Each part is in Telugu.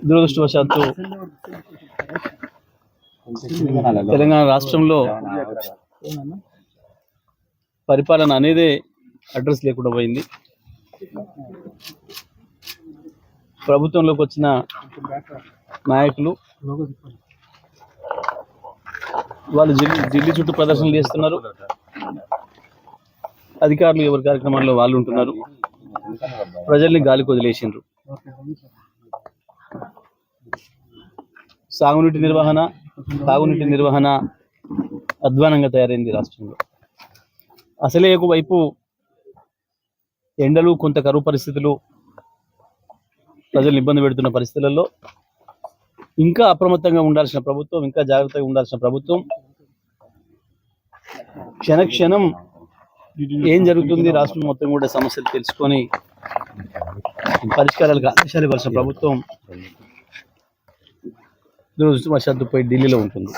దురదృష్టవశాత్తు తెలంగాణ రాష్ట్రంలో పరిపాలన అనేదే అడ్రస్ లేకుండా పోయింది. ప్రభుత్వంలోకి వచ్చిన నాయకులు వాళ్ళు ఢిల్లీ చుట్టూ ప్రదర్శనలు చేస్తున్నారు. అధికారులు ఎవరి కార్యక్రమాల్లో వాళ్ళు ఉంటున్నారు. ప్రజల్ని గాలికి వదిలేసిండ్రు. సాగునీటి నిర్వహణ, తాగునీటి నిర్వహణ అధ్వానంగా తయారైంది రాష్ట్రంలో. అసలే ఒకవైపు ఎండలు, కొంత కరువు పరిస్థితులు ప్రజలు ఇబ్బంది పెడుతున్న పరిస్థితులలో ఇంకా అప్రమత్తంగా ఉండాల్సిన ప్రభుత్వం, ఇంకా జాగ్రత్తగా ఉండాల్సిన ప్రభుత్వం క్షణక్షణం ఏం జరుగుతుంది రాష్ట్రం మొత్తం కూడా సమస్యలు తెలుసుకొని పరిష్కారాలకు ఆదేశాలు ఇవ్వాల్సిన ప్రభుత్వం దురదృష్టవశాత్తు పోయి ఢిల్లీలో ఉంటుంది.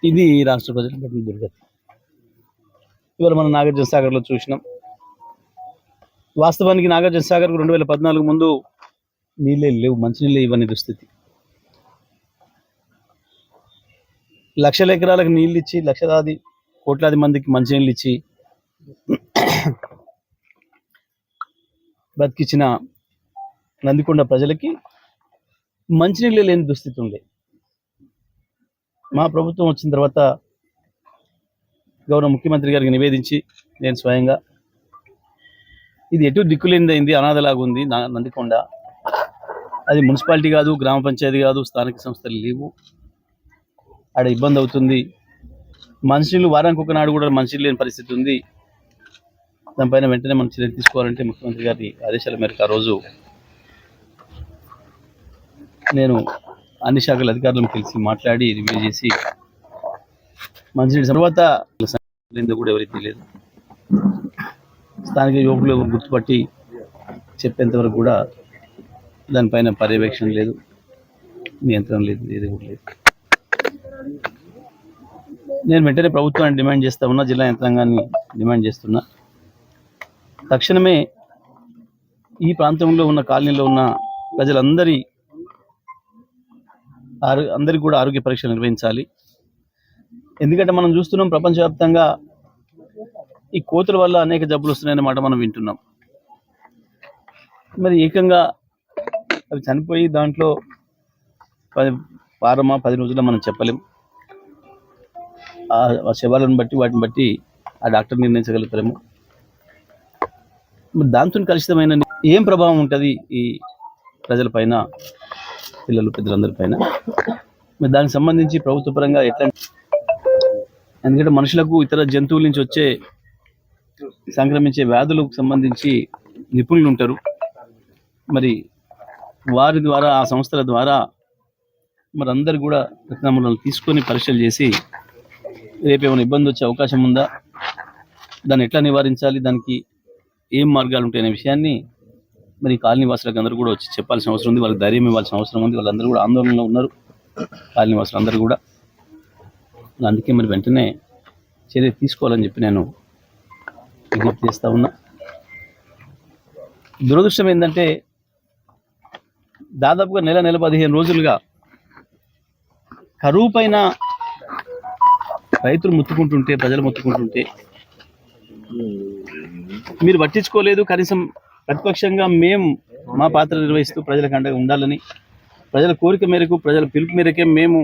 ఇది రాష్ట్ర ప్రజల పట్ల దుర్గతి. ఇవాళ మనం నాగార్జున సాగర్లో చూసినాం. వాస్తవానికి నాగార్జున సాగర్కు 2014 ముందు నీళ్ళే లేవు, మంచినీళ్ళే ఇవ్వని దుస్థితి. లక్షల ఎకరాలకు నీళ్ళు ఇచ్చి, లక్షలాది కోట్లాది మందికి మంచినీళ్ళు ఇచ్చి బతికించిన నందికొండ ప్రజలకి మంచినీళ్ళు లేని దుస్థితి ఉండే. మా ప్రభుత్వం వచ్చిన తర్వాత గౌరవ ముఖ్యమంత్రి గారికి నివేదించి నేను స్వయంగా ఇది ఎటు దిక్కులేనిదైంది, అనాథలాగా ఉంది నందికొండ. అది మున్సిపాలిటీ కాదు, గ్రామ పంచాయతీ కాదు, స్థానిక సంస్థలు లేవు, ఆడ ఇబ్బంది అవుతుంది. మనుషులు వారానికి ఒకనాడు కూడా మనుషులు లేని పరిస్థితి ఉంది. దానిపైన వెంటనే మనం చర్య తీసుకోవాలంటే ముఖ్యమంత్రి గారి ఆదేశాల మేరకు ఆ రోజు నేను అన్ని శాఖల అధికారులను పిలిచి మాట్లాడి రివ్యూ చేసి మంచినీటి తర్వాత కూడా ఎవరికి తెలియదు. స్థానిక యువకులు గుర్తుపట్టి చెప్పేంతవరకు కూడా దానిపైన పర్యవేక్షణ లేదు, నియంత్రణ లేదు, ఏది కూడా లేదు. నేను వెంటనే ప్రభుత్వాన్ని డిమాండ్ చేస్తా ఉన్నా, జిల్లా యంత్రాంగాన్ని డిమాండ్ చేస్తున్నా. తక్షణమే ఈ ప్రాంతంలో ఉన్న కాలనీలో ఉన్న ప్రజలందరికీ కూడా ఆరోగ్య పరీక్షలు నిర్వహించాలి. ఎందుకంటే మనం చూస్తున్నాం ప్రపంచవ్యాప్తంగా ఈ కోతుల వల్ల అనేక జబ్బులు వస్తున్నాయన్న మాట మనం వింటున్నాం. మరి ఏకంగా అవి చనిపోయి దాంట్లో 10 రోజుల్లో మనం చెప్పలేం. ఆ శవాలను బట్టి వాటిని బట్టి ఆ డాక్టర్ నిర్ణయించగలుగుతారేమో. మరి దాంతో కలుషితమైన ఏం ప్రభావం ఉంటుంది ఈ ప్రజలపైన, పిల్లలు పెద్దలందరిపైన? మరి దానికి సంబంధించి ప్రభుత్వ పరంగా ఎట్లా, ఎందుకంటే మనుషులకు ఇతర జంతువుల నుంచి వచ్చే సంక్రమించే వ్యాధులకు సంబంధించి నిపుణులు ఉంటారు. మరి వారి ద్వారా, ఆ సంస్థల ద్వారా మరి అందరు కూడా రక్తనమూనాలు తీసుకొని పరీక్షలు చేసి రేపేమైనా ఇబ్బంది వచ్చే అవకాశం ఉందా, దాన్ని ఎట్లా నివారించాలి, దానికి ఏం మార్గాలు ఉంటాయనే విషయాన్ని మరి కాలనీ వాసులకు అందరూ కూడా వచ్చి చెప్పాల్సిన అవసరం ఉంది. వాళ్ళకి ధైర్యం ఇవ్వాల్సిన అవసరం ఉంది. వాళ్ళందరూ కూడా ఆందోళనలో ఉన్నారు, కాలనీ వాసులు అందరూ కూడా. అందుకే మరి వెంటనే చర్య తీసుకోవాలని చెప్పి నేను విజ్ఞప్తి చేస్తూ ఉన్నా. దురదృష్టం ఏంటంటే దాదాపుగా నెల 15 రోజులుగా కరువు పైన రైతులు ముత్తుకుంటుంటే, ప్రజలు ముత్తుకుంటుంటే మీరు పట్టించుకోలేదు. కనీసం ప్రతిపక్షంగా మేము మా పాత్ర నిర్వహిస్తూ ప్రజలకు అండగా ఉండాలని, ప్రజల కోరిక మేరకు, ప్రజల పిలుపు మేరకే మేము